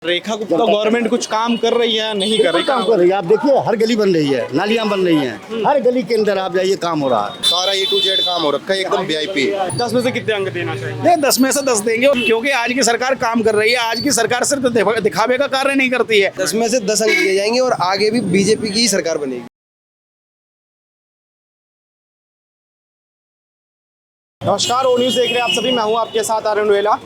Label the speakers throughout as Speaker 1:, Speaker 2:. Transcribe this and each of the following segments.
Speaker 1: Rekha Gupta government कुछ काम कर रही है नहीं कर रही?
Speaker 2: काम कर रही है। आप देखिए हर गली बन रही है, नालियां बन रही हैं, हर गली के अंदर आप जाइए काम हो रहा है।
Speaker 3: सारा A to Z काम हो रखा है, एकदम VIP।
Speaker 1: 10 में से कितने अंक देना चाहिए?
Speaker 4: नहीं, 10 में से 10 देंगे, क्योंकि आज की सरकार काम कर रही है। आज की सरकार सिर्फ दिखावे का कार्य नहीं करती है।
Speaker 5: 10 में से 10 अंक दिए जाएंगे और आगे भी बीजेपी की ही सरकार बनेगी।
Speaker 1: नमस्कार, ओ न्यूज़ देख रहे हैं आप सभी। मैं हूं आपके साथ आर्यन वेला।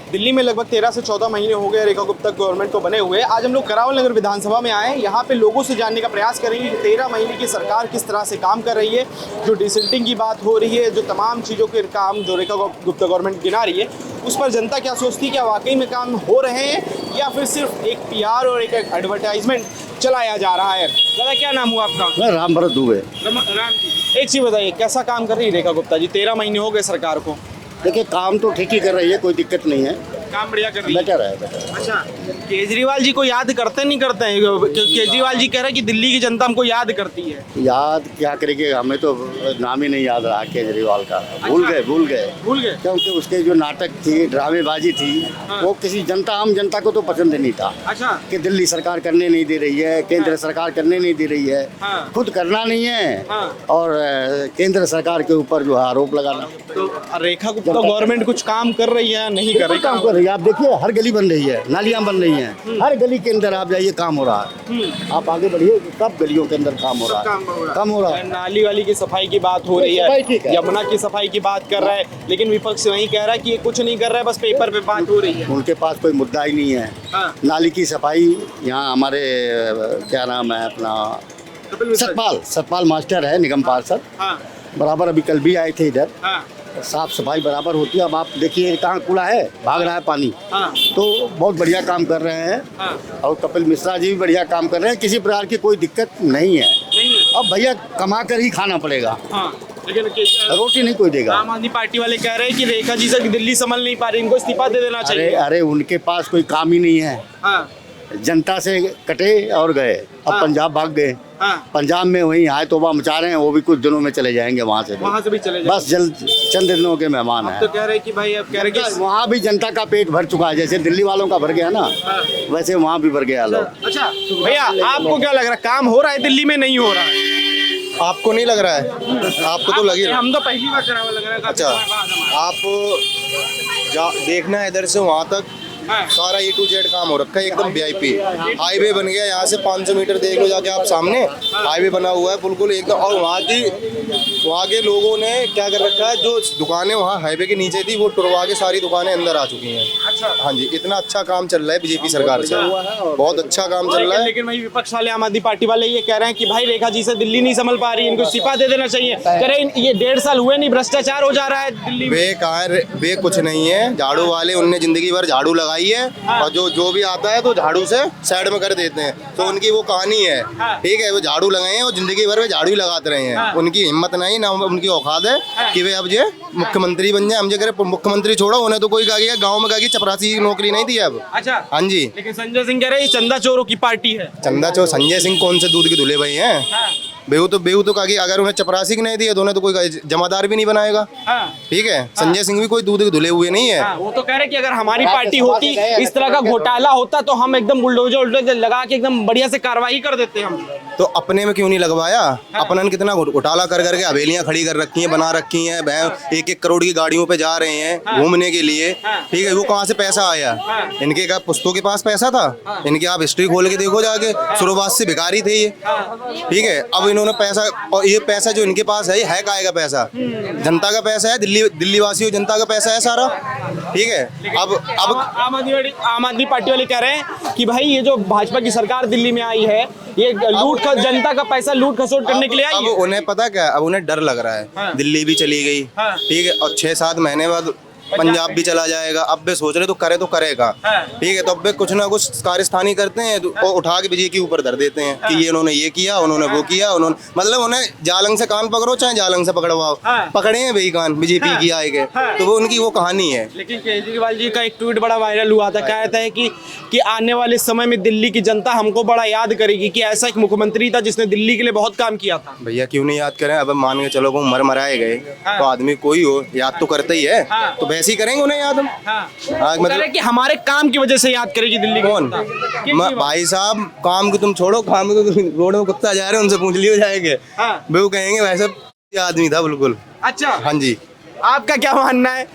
Speaker 1: दिल्ली में लगभग 13 से 14 महीने हो गए रेखा गुप्ता गवर्नमेंट को बने हुए। आज हम लोग करावल नगर विधानसभा में आए हैं। यहाँ पे लोगों से जानने का प्रयास करेंगे कि 13 महीने की सरकार किस तरह से काम कर रही है। जो डिसिल्टिंग की बात हो रही है, जो तमाम चीज़ों के काम जो रेखा गुप्ता गवर्नमेंट गिना रही है, उस पर जनता क्या सोचती है? क्या वाकई में काम हो रहे हैं या फिर सिर्फ एक PR और एक एडवर्टाइजमेंट चलाया जा रहा है? दादा, क्या नाम हुआ आपका?
Speaker 2: मैं राम भरत दुबे।
Speaker 1: राम जी, एक चीज़ बताइए, कैसा काम कर रही है रेखा गुप्ता जी? 13 महीने हो गए सरकार को।
Speaker 2: देखिए काम तो ठीक ही कर रही है, कोई दिक्कत नहीं है,
Speaker 1: काम बढ़िया कर रही है।
Speaker 2: बेटर है बेटर।
Speaker 1: अच्छा, केजरीवाल जी को याद करते नहीं करते हैं? केजरीवाल जी कह रहे हैं कि दिल्ली की जनता हमको याद करती है।
Speaker 2: याद क्या करेंगे, हमें तो नाम ही नहीं याद रहा केजरीवाल का। भूल गए क्योंकि उसके जो नाटक थी, ड्रामेबाजी थी, वो किसी जनता आम जनता को तो पसंद नहीं था।
Speaker 1: अच्छा,
Speaker 2: कि दिल्ली सरकार करने नहीं दे रही है, केंद्र सरकार करने नहीं दे रही है, खुद करना नहीं है और केंद्र सरकार के ऊपर जो है आरोप लगाना।
Speaker 1: तो रेखा गुप्ता गवर्नमेंट कुछ काम कर रही है नहीं कर रही?
Speaker 2: काम कर रही है। आप देखिए हर गली बन रही है, नालियां बन रही हैं, हर गली के अंदर आप जाइए काम हो रहा है। आप आगे बढ़िए, सब गलियों के अंदर काम हो रहा है, काम हो रहा है।
Speaker 1: नाली वाली की सफाई की बात हो रही है, यमुना की सफाई की बात कर रहा है, लेकिन विपक्ष वही कह रहा है कि ये कुछ नहीं कर रहा है, बस पेपर पे बात हो रही है।
Speaker 2: उनके पास कोई मुद्दा ही नहीं है। नाली की सफाई यहाँ हमारे क्या नाम है अपना, सतपाल मास्टर है, निगम पार्षद, बराबर अभी कल भी आए थे इधर। साफ सफाई बराबर होती है। अब आप देखिए कहाँ कूड़ा है, भाग रहा है पानी। तो बहुत बढ़िया काम कर रहे हैं और कपिल मिश्रा जी भी बढ़िया काम कर रहे हैं। किसी प्रकार की कोई दिक्कत नहीं है। अब भैया कमा कर ही खाना पड़ेगा,
Speaker 1: लेकिन
Speaker 2: रोटी नहीं कोई देगा।
Speaker 1: आम आदमी पार्टी वाले कह रहे हैं कि रेखा जी से दिल्ली संभल नहीं पा रही, इनको इस्तीफा दे देना चाहिए।
Speaker 2: अरे उनके पास कोई काम ही नहीं है। जनता से कटे और गए। अब पंजाब भाग गए। पंजाब में वही हाय तौबा मचा रहे हैं। वो भी कुछ दिनों में चले जाएंगे वहाँ से भी चले जाएंगे। बस चंद दिनों के मेहमान हैं।
Speaker 1: तो कह रहे कि भाई, अब कह रहे कि
Speaker 2: वहाँ भी जनता का पेट भर चुका है। जैसे दिल्ली वालों का भर गया ना, वैसे वहाँ भी भर गया लोग।
Speaker 1: अच्छा भैया, आपको क्या लग रहा है, काम हो रहा है दिल्ली में नहीं हो रहा है?
Speaker 3: आपको नहीं लग रहा है? आपको तो लग ही रहा है।
Speaker 1: हम तो पहली बार करावल लग रहा है।
Speaker 3: अच्छा, आप देखना है इधर से वहाँ तक, सारा A to Z काम हो रखा है, एकदम VIP। हाईवे बन गया, यहाँ से 500 मीटर देख लो जाके आप सामने, हाईवे बना हुआ है बिल्कुल एकदम। और वहाँ के लोगों ने क्या कर रखा है, जो दुकानें वहाँ हाईवे के नीचे थी वो टुरवा के सारी दुकानें अंदर आ चुकी हैं। अच्छा, हाँ जी, इतना अच्छा काम चल रहा है बीजेपी सरकार से, बहुत अच्छा काम चल रहा है।
Speaker 1: लेकिन वही विपक्ष वाले, आम आदमी पार्टी वाले ये कह रहे हैं कि भाई रेखा जी से दिल्ली नहीं संभल पा रही, इनको इस्तीफा दे देना चाहिए। कह रहे ये 1.5 साल हुए नहीं, भ्रष्टाचार हो जा रहा है दिल्ली में।
Speaker 3: वे कुछ नहीं है। झाड़ू वाले, उनने जिंदगी भर झाड़ू लगाई है और जो भी आता है तो झाड़ू से साइड में कर देते हैं। तो उनकी वो कहानी है, ठीक है, वो झाड़ू लगाए हैं और जिंदगी भर वे झाड़ू ही लगाते रहे हैं। उनकी हिम्मत नहीं, ना उनकी औकात है कि वे अब जे मुख्यमंत्री बन जाए। हम जे करे मुख्यमंत्री छोड़ो, उन्हें तो कोई कहा गाँव में कहा चपरासी की नौकरी नहीं दी अब।
Speaker 1: अच्छा,
Speaker 3: हाँ जी।
Speaker 1: लेकिन संजय सिंह कह रहे हैं चंदा चोरों की पार्टी है।
Speaker 3: चंदा चोर? संजय सिंह कौन से दूध के धुले भाई हैं? बेहू तो कहा कि अगर उन्हें चपरासी की नहीं दिया तो उन्हें तो कोई जमादार भी नहीं बनाएगा। ठीक है, संजय सिंह भी कोई दूध के धुले हुए नहीं है।
Speaker 1: वो तो कह रहे कि अगर हमारी पार्टी होती, इस तरह का घोटाला होता तो हम एकदम बुलडोजर लगा के एकदम बढ़िया से कार्रवाई कर देते हम।
Speaker 3: तो अपने में क्यों नहीं लगवाया? अपनन कितना घोटाला कर करके हवेलियां खड़ी कर रखी हैं, बना रखी हैं, 1-1 करोड़ की गाड़ियों पे जा रहे हैं घूमने के लिए। ठीक है, वो कहाँ से पैसा आया? इनके क्या पुस्तों के पास पैसा था? इनके आप हिस्ट्री खोल के देखो जाके, शुरुआत से भिखारी थे ये। ठीक है, अब इन्होंने पैसा, और ये पैसा जो इनके पास है, ये है काहे का पैसा? जनता का पैसा है, दिल्ली वासियों जनता का पैसा है सारा। ठीक है, अब
Speaker 1: आम आदमी पार्टी वाले कह रहे हैं कि भाई ये जो भाजपा की सरकार दिल्ली में आई है, ये जनता का पैसा लूट खसोट करने के लिए आई है।
Speaker 3: अब उन्हें पता क्या, अब उन्हें डर लग रहा है। दिल्ली भी चली गई, ठीक है, और 6-7 महीने बाद पंजाब भी चला जाएगा। अब वे सोच रहे तो करेगा। ठीक है, तो अब वे कुछ ना कुछ कारस्तानी करते हैं और उठा के बीजेपी के ऊपर धर देते हैं कि ये उन्होंने ये किया, उन्होंने वो किया, उन्होंने, मतलब उन्हें जालंग से कान पकड़ो चाहे जालंग से पकड़वाओ, पकड़े हैं वही कान बीजेपी की आए गए। तो वो उनकी वो कहानी है।
Speaker 1: लेकिन केजरीवाल जी का एक ट्वीट बड़ा वायरल हुआ था, कहता है कि आने वाले समय में दिल्ली की जनता हमको बड़ा याद करेगी कि ऐसा एक मुख्यमंत्री था जिसने दिल्ली के लिए बहुत काम किया था।
Speaker 3: भैया क्यों नहीं याद करें? अब मान के चलो वो मर मराए गए तो आदमी कोई हो याद तो करता ही है। तो वैसे ही करेंगे उन्हें याद हम।
Speaker 1: हाँ।
Speaker 3: हाँ,
Speaker 1: मतलब कि हमारे काम की वजह से याद करेगी दिल्ली की
Speaker 3: कौन?
Speaker 1: जनता।
Speaker 3: भाई साहब, काम को तुम छोड़ो, काम को रोड में कुत्ता जा रहे हैं उनसे पूछ लियो जाएंगे।
Speaker 1: हाँ।
Speaker 3: वो कहेंगे भाई साहब ये आदमी था बिल्कुल।
Speaker 1: अच्छा,
Speaker 3: हाँ जी।
Speaker 1: आपका क्या मानना है,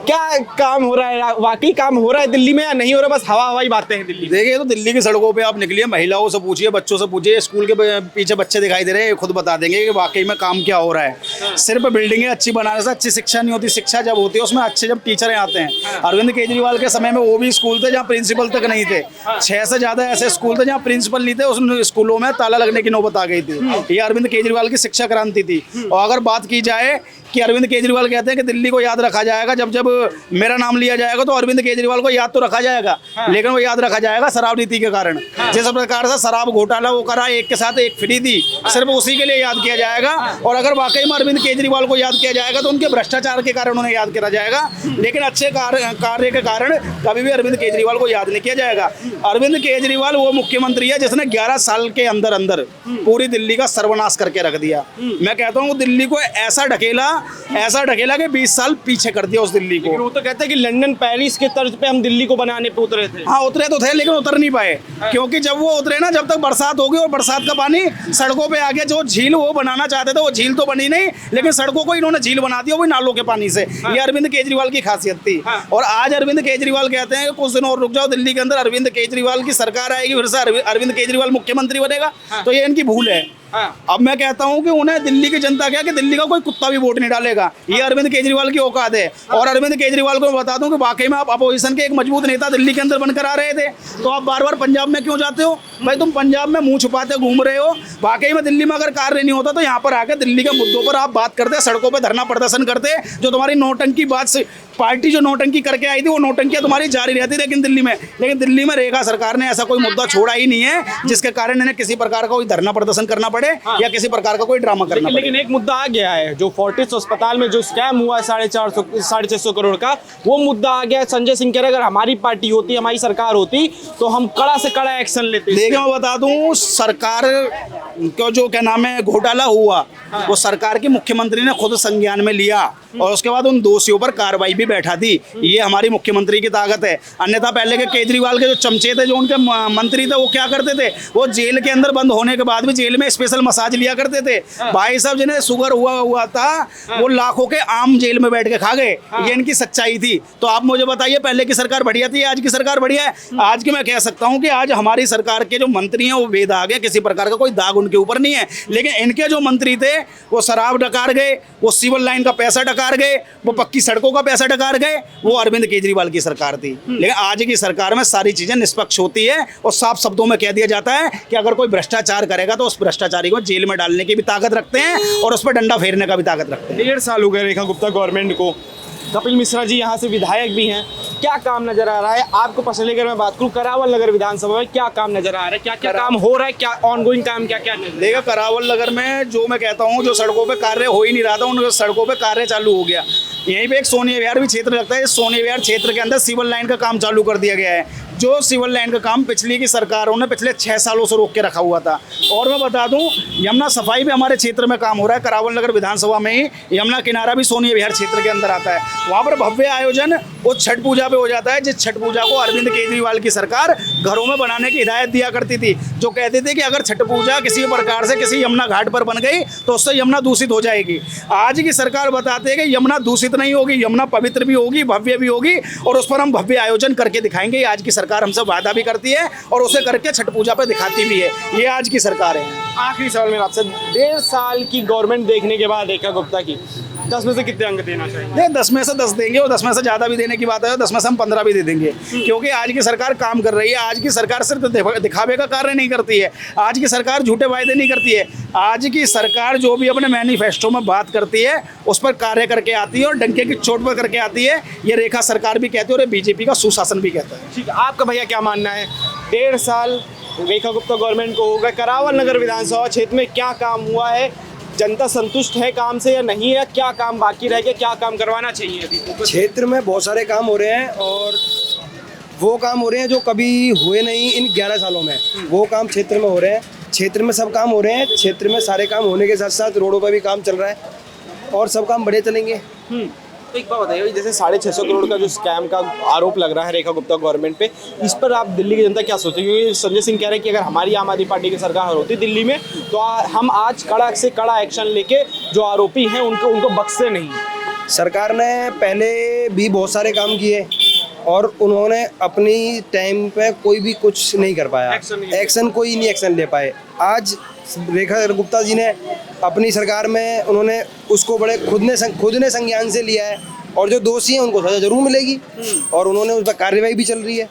Speaker 1: क्या काम हो रहा है, वाकई काम हो रहा है दिल्ली में या नहीं हो रहा, बस हवाई बातें हैं दिल्ली में?
Speaker 4: देखिए तो दिल्ली की सड़कों पे आप निकलिए, महिलाओं से पूछिए, बच्चों से पूछिए, स्कूल के पीछे बच्चे दिखाई दे रहे हैं, खुद बता देंगे कि वाकई में काम क्या हो रहा है। सिर्फ बिल्डिंगें अच्छी बनाने से अच्छी शिक्षा नहीं होती। शिक्षा जब होती है उसमें अच्छे जब टीचर आते हैं। अरविंद केजरीवाल के समय में वो भी स्कूल थे जहाँ प्रिंसिपल तक नहीं थे। 6 से ज़्यादा ऐसे स्कूल थे जहाँ प्रिंसिपल नहीं थे, उन स्कूलों में ताला लगने की नौबत आ गई थी। ये अरविंद केजरीवाल की शिक्षा क्रांति थी। और अगर बात की जाए कि अरविंद केजरीवाल कहते हैं कि दिल्ली को याद रखा जाएगा, जब जब मेरा नाम लिया जाएगा तो अरविंद केजरीवाल को याद तो रखा जाएगा, लेकिन वो याद रखा जाएगा शराब नीति के कारण। जिस प्रकार से शराब घोटाला वो करा, एक के साथ एक फ्री दी, सिर्फ उसी के लिए याद किया जाएगा। और अगर वाकई में अरविंद केजरीवाल को याद किया जाएगा तो उनके भ्रष्टाचार के कारण उन्हें याद किया जाएगा, लेकिन अच्छे कार्य के कारण कभी भी अरविंद केजरीवाल को याद नहीं किया जाएगा। अरविंद केजरीवाल वो मुख्यमंत्री है जिसने 11 साल के अंदर अंदर पूरी दिल्ली का सर्वनाश करके रख दिया। मैं कहता हूँ दिल्ली को ऐसा ढकेला कि 20 साल पीछे कर दिया उस दिल्ली को।
Speaker 1: वो तो कहते हैं कि लंदन पेरिस के तर्ज पे हम दिल्ली को बनाने पे उतरे थे।
Speaker 4: हाँ, उतरे तो थे लेकिन उतर नहीं पाए, क्योंकि जब वो उतरे ना, जब तक बरसात होगी और बरसात का पानी सड़कों पे आ गया, जो झील वो बनाना चाहते थे वो झील तो बनी नहीं, लेकिन सड़कों को इन्होंने झील बना दिया, वो नालों के पानी से। ये अरविंद केजरीवाल की खासियत थी। और आज अरविंद केजरीवाल कहते हैं कि कुछ दिन और रुक जाओ, दिल्ली के अंदर अरविंद केजरीवाल की सरकार आएगी, फिर से अरविंद केजरीवाल मुख्यमंत्री बनेगा। तो ये इनकी भूल है। अब मैं कहता हूं कि उन्हें दिल्ली की जनता क्या कि दिल्ली का कोई कुत्ता भी वोट नहीं डालेगा। ये अरविंद केजरीवाल की औकात है। और अरविंद केजरीवाल को मैं बता दूं कि वाकई में आप अपोजिशन के एक मजबूत नेता दिल्ली के अंदर बनकर आ रहे थे, तो आप बार बार पंजाब में क्यों जाते हो भाई? तुम पंजाब में मुंह छुपाते घूम रहे हो। वाकई में दिल्ली में अगर कार्य नहीं होता तो यहाँ पर आकर दिल्ली के मुद्दों पर आप बात करते, सड़कों पर धरना प्रदर्शन करते। जो तुम्हारी नौटंकी बात से पार्टी जो नौटंकी करके आई थी वो नौटंकियां तुम्हारी जारी रहती, लेकिन दिल्ली में रेखा सरकार ने ऐसा कोई मुद्दा छोड़ा ही नहीं है जिसके कारण इन्हें किसी प्रकार का कोई धरना प्रदर्शन करना पड़े या किसी प्रकार का कोई ड्रामा करना पड़े।
Speaker 1: लेकिन एक मुद्दा आ गया है, जो फोर्टिस अस्पताल में जो स्कैम हुआ है 650 करोड़ का, वो मुद्दा आ गया है। संजय सिंह कह रहे अगर हमारी पार्टी होती, हमारी सरकार होती तो हम कड़ा से कड़ा एक्शन लेते।
Speaker 4: देखिए मैं बता दूं, सरकार को जो क्या नाम है घोटाला हुआ, वो सरकार के मुख्यमंत्री ने खुद संज्ञान में लिया और उसके बाद उन दोषियों पर कार्रवाई भी बैठा दी। ये हमारी मुख्यमंत्री की ताकत है। अन्यथा पहले के केजरीवाल के जो चमचे थे, जो उनके मंत्री थे, वो क्या करते थे, वो जेल के अंदर बंद होने के बाद भी जेल में स्पेशल मसाज लिया करते थे। भाई साहब जिन्हें शुगर हुआ था वो लाखों के आम जेल में बैठ के खा गए। ये इनकी सच्चाई थी। तो आप मुझे बताइए, पहले की सरकार बढ़िया थी, आज की सरकार बढ़िया है? आज की मैं कह सकता हूँ कि आज हमारी सरकार के जो मंत्री हैं वो वेद आ गए, किसी प्रकार का कोई दाग उनके ऊपर नहीं है। लेकिन इनके जो मंत्री थे वो शराब डकार गए, वो सिविल लाइन का पैसा डकार गए, वो पक्की सड़कों का पैसा डकार गए। वो अरविंद केजरीवाल की सरकार थी। लेकिन आज की सरकार में सारी चीजें निष्पक्ष होती है और साफ शब्दों में कह दिया जाता है कि अगर कोई भ्रष्टाचार करेगा तो उस भ्रष्टाचारी को जेल में डालने की भी ताकत रखते हैं और उस पर डंडा फेरने का भी ताकत रखते हैं।
Speaker 1: 1.5 साल हो गए रेखा गुप्ता गवर्नमेंट को। कपिल मिश्रा जी यहाँ से विधायक भी हैं। क्या काम नजर आ रहा है आपको? पर्सनली अगर मैं बात करूँ, करावल नगर विधानसभा में क्या काम नजर आ रहा है? क्या क्या काम हो रहा है? क्या ऑनगोइंग काम क्या क्या
Speaker 4: देखा करावल नगर में जो मैं कहता हूँ, जो सड़कों पे कार्य हो ही नहीं रहा था, उन सड़कों पे कार्य चालू हो गया। यहीं पे एक सोनिया विहार भी क्षेत्र लगता है। इस सोनिया विहार क्षेत्र के अंदर सिविल लाइन का काम चालू कर दिया गया है। जो सिविल लाइन का काम पिछली की सरकारों ने पिछले 6 सालों से रोक के रखा हुआ था। और मैं बता दूं, यमुना सफाई भी हमारे क्षेत्र में काम हो रहा है। करावल नगर विधानसभा में ही यमुना किनारा भी सोनिया विहार क्षेत्र के अंदर आता है। वहाँ पर भव्य आयोजन वो छठ पूजा पे हो जाता है, जिस छठ पूजा को अरविंद केजरीवाल की सरकार घरों में बनाने की हिदायत दिया करती थी। जो कहते थे कि अगर छठ पूजा किसी प्रकार से किसी यमुना घाट पर बन गई तो उससे यमुना दूषित हो जाएगी। आज की सरकार बताते हैं कि यमुना दूषित नहीं होगी, यमुना पवित्र भी होगी, भव्य भी होगी और उस पर हम भव्य आयोजन करके दिखाएंगे। आज की सरकार हमसे वादा भी करती है और उसे करके छठ पूजा पे दिखाती भी है। ये आज की सरकार है।
Speaker 1: आखिरी सवाल मेरा आपसे, 1.5 साल की गवर्नमेंट देखने के बाद रेखा गुप्ता की 10 में से कितने अंक देना चाहिए?
Speaker 4: नहीं, 10 में से 10 देंगे और 10 में से ज़्यादा भी देने की बात है, 10 में से हम 15 भी दे देंगे, क्योंकि आज की सरकार काम कर रही है। आज की सरकार सिर्फ दिखावे का कार्य नहीं करती है। आज की सरकार झूठे वायदे नहीं करती है। आज की सरकार जो भी अपने मैनिफेस्टो में बात करती है उस पर कार्य करके आती है और डंके की चोट पर करके आती है। ये रेखा सरकार भी कहती है और ये बीजेपी का सुशासन भी कहता है।
Speaker 1: ठीक है, आपका भैया क्या मानना है? 1.5 साल रेखा गुप्ता गवर्नमेंट को हो गया, करावल नगर विधानसभा क्षेत्र में क्या काम हुआ है? जनता संतुष्ट है काम से या नहीं है? क्या काम बाकी रह गया? क्या काम करवाना चाहिए अभी?
Speaker 5: क्षेत्र में बहुत सारे काम हो रहे हैं और वो काम हो रहे हैं जो कभी हुए नहीं इन 11 सालों में। वो काम क्षेत्र में हो रहे हैं, क्षेत्र में सब काम हो रहे हैं। क्षेत्र में सारे काम होने के साथ साथ रोडों पर भी काम चल रहा है और सब काम बढ़िया चलेंगे।
Speaker 1: तो एक बात बताइए, जैसे 650 करोड़ का जो स्कैम का आरोप लग रहा है रेखा गुप्ता गवर्नमेंट पे, इस पर आप दिल्ली की जनता क्या सोचते हैं? क्योंकि संजय सिंह कह रहे हैं कि अगर हमारी आम आदमी पार्टी की सरकार होती दिल्ली में तो हम आज कड़ा से कड़ा एक्शन लेके जो आरोपी हैं उनको बख्शते नहीं।
Speaker 5: सरकार ने पहले भी बहुत सारे काम किए और उन्होंने अपनी टाइम पे कोई भी कुछ नहीं कर पाया, एक्शन कोई नहीं एक्शन ले पाए। आज रेखा गुप्ता जी ने अपनी सरकार में उन्होंने उसको बड़े खुद ने संज्ञान से लिया है और जो दोषी हैं उनको सजा जरूर मिलेगी और उन्होंने उस पर कार्रवाई भी चल रही है।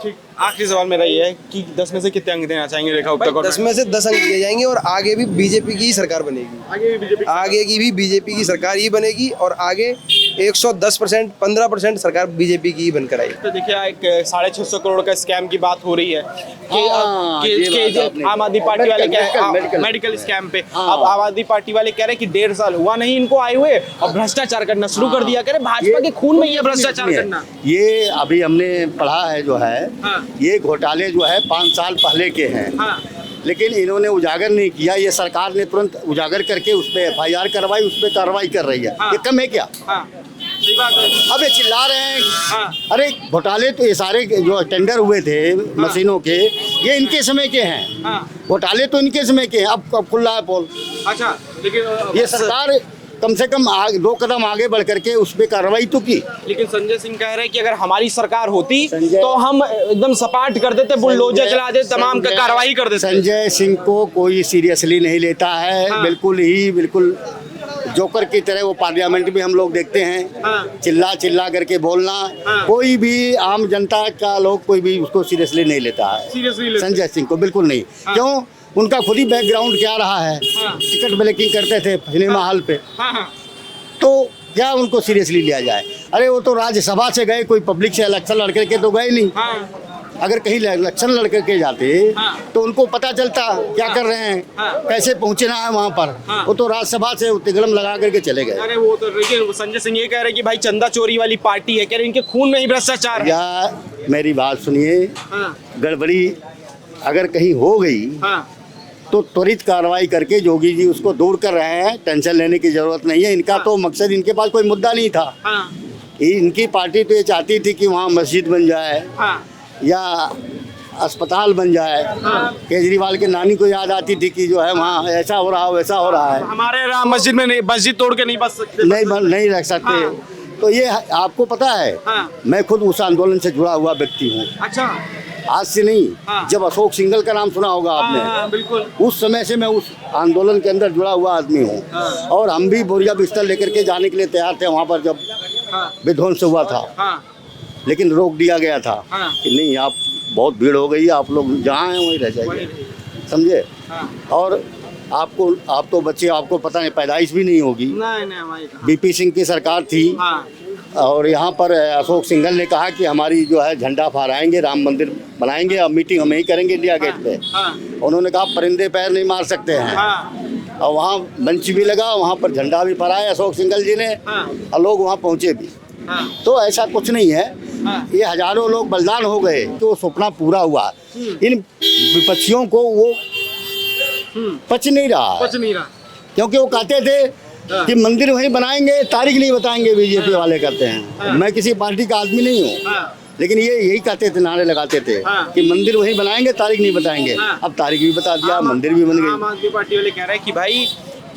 Speaker 1: ठीक, आखिरी सवाल मेरा ये है कि 10 में से कितने अंक देना चाहेंगे रेखा गुप्ता को?
Speaker 5: 10 में से 10 अंक दिए जाएंगे और आगे भी बीजेपी की ही सरकार बनेगी। आगे की भी बीजेपी की सरकार ही बनेगी और आगे 110% 15% सरकार बीजेपी की ही बनकर आई।
Speaker 1: तो देखिए, एक 650 करोड़ का स्कैम की बात हो रही है कि आम आदमी पार्टी वाले मेडिकल स्कैम पे अब आम आदमी पार्टी वाले कह रहे हैं कि 1.5 साल हुआ नहीं इनको आए हुए और भ्रष्टाचार करना शुरू कर दिया। कह रहे भाजपा के खून में ये भ्रष्टाचार करना।
Speaker 2: ये अभी हमने पढ़ा है जो है, ये घोटाले जो है 5 साल पहले के हैं, लेकिन इन्होंने उजागर नहीं किया। ये सरकार ने तुरंत उजागर करके उस पर FIR करवाई, उस पर कार्रवाई कर रही है। ये कम है क्या?
Speaker 1: सही बात है।
Speaker 2: अब ये चिल्ला रहे हैं अरे घोटाले तो ये सारे जो टेंडर हुए थे मशीनों के, ये इनके समय के हैं। घोटाले तो इनके समय के हैं। अब खुल रहा है पोल।
Speaker 1: अच्छा, लेकिन
Speaker 2: ये सरकार कम से कम 2 कदम आगे बढ़ करके उस पर कार्रवाई तो की।
Speaker 1: लेकिन संजय सिंह कह रहे हैं कि अगर हमारी सरकार होती तो हम एकदम सपाट कर देते, बुलडोजर चला देते, तमाम कार्रवाई कर देते।
Speaker 2: संजय सिंह को कोई सीरियसली नहीं लेता है। बिल्कुल जोकर की तरह वो पार्लियामेंट में हम लोग देखते हैं, चिल्ला करके बोलना। कोई भी आम जनता का लोग कोई भी उसको सीरियसली नहीं लेता है, संजय सिंह को बिल्कुल नहीं। क्यों? उनका खुद ही बैकग्राउंड क्या रहा है, टिकट ब्लैकिंग करते थे सिनेमा हॉल पे, तो क्या उनको सीरियसली लिया जाए? अरे वो तो राज्यसभा से गए, कोई पब्लिक से इलेक्शन लड़ करके तो गए नहीं। अगर कहीं इलेक्शन लड़ करके जाते तो उनको पता चलता क्या कर रहे हैं, कैसे पहुंचना है वहाँ पर। वो तो राज्यसभा से तिगड़म लगा करके चले गए।
Speaker 1: अरे वो तो लेकिन संजय सिंह ये कह रहे हैं कि भाई चंदा चोरी वाली पार्टी है, कह रहे इनके खून में ही भ्रष्टाचार है।
Speaker 2: या मेरी बात सुनिए, गड़बड़ी अगर कहीं हो गई तो त्वरित कार्रवाई करके जोगी जी उसको दूर कर रहे हैं। टेंशन लेने की जरूरत नहीं है। इनका तो मकसद, इनके पास कोई मुद्दा नहीं था। इनकी पार्टी तो ये चाहती थी कि वहाँ मस्जिद बन जाए या अस्पताल बन जाए। केजरीवाल के नानी को याद आती थी कि जो है वहाँ ऐसा हो रहा वैसा हो रहा है।
Speaker 1: हमारे राम मस्जिद में नहीं, मस्जिद तोड़ के नहीं बच सकते,
Speaker 2: नहीं रख सकते। तो ये आपको पता है, मैं खुद उस आंदोलन से जुड़ा हुआ व्यक्ति हूँ।
Speaker 1: अच्छा,
Speaker 2: आज से नहीं, जब अशोक सिंघल का नाम सुना होगा आपने,
Speaker 1: बिल्कुल
Speaker 2: उस समय से मैं उस आंदोलन के अंदर जुड़ा हुआ आदमी हूँ। और हम भी बोरिया बिस्तर लेकर के जाने के लिए तैयार थे वहाँ पर जब विध्वंस हुआ था, लेकिन रोक दिया गया था कि नहीं, आप बहुत भीड़ हो गई, आप लोग जहाँ हैं वहीं रह जाइए, समझे। और आप तो बच्चे, आपको पता नहीं, पैदाइश भी नहीं होगी। BP सिंह की सरकार थी और यहाँ पर अशोक सिंघल ने कहा कि हमारी जो है झंडा फहराएंगे, राम मंदिर बनाएंगे और मीटिंग हम ही करेंगे इंडिया गेट पे। उन्होंने कहा परिंदे पैर नहीं मार सकते हैं और वहाँ मंच भी लगा, वहाँ पर झंडा भी फहराया अशोक सिंघल जी ने और लोग वहाँ पहुँचे भी। तो ऐसा कुछ नहीं है, ये हजारों लोग बलिदान हो गए तो सपना पूरा हुआ। इन विपक्षियों को वो पच नहीं रहा, क्योंकि वो कहते थे कि मंदिर वहीं बनाएंगे, तारीख नहीं बताएंगे। बीजेपी वाले कहते हैं, मैं किसी पार्टी का आदमी नहीं हूँ, लेकिन ये यही कहते थे, नारे लगाते थे कि मंदिर वहीं बनाएंगे, तारीख नहीं बताएंगे। अब तारीख भी बता दिया, मंदिर भी बन गई।
Speaker 1: आम आदमी पार्टी वाले कह रहे हैं कि भाई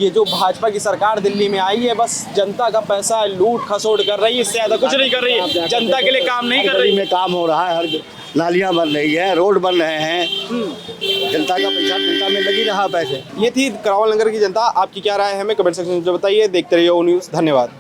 Speaker 1: ये जो भाजपा की सरकार दिल्ली में आई है बस जनता का पैसा लूट खसोट कर रही है, इससे ज्यादा कुछ नहीं कर रही है, जनता के लिए काम नहीं कर रही
Speaker 2: में काम हो रहा है, हर नालियाँ बन रही है, रोड बन रहे हैं, जनता का पैसा जनता में लगी रहा पैसे।
Speaker 1: ये थी करावल नगर की जनता। आपकी क्या राय है हमें कमेंट सेक्शन में बताइए। देखते रहिए ओ न्यूज़। धन्यवाद।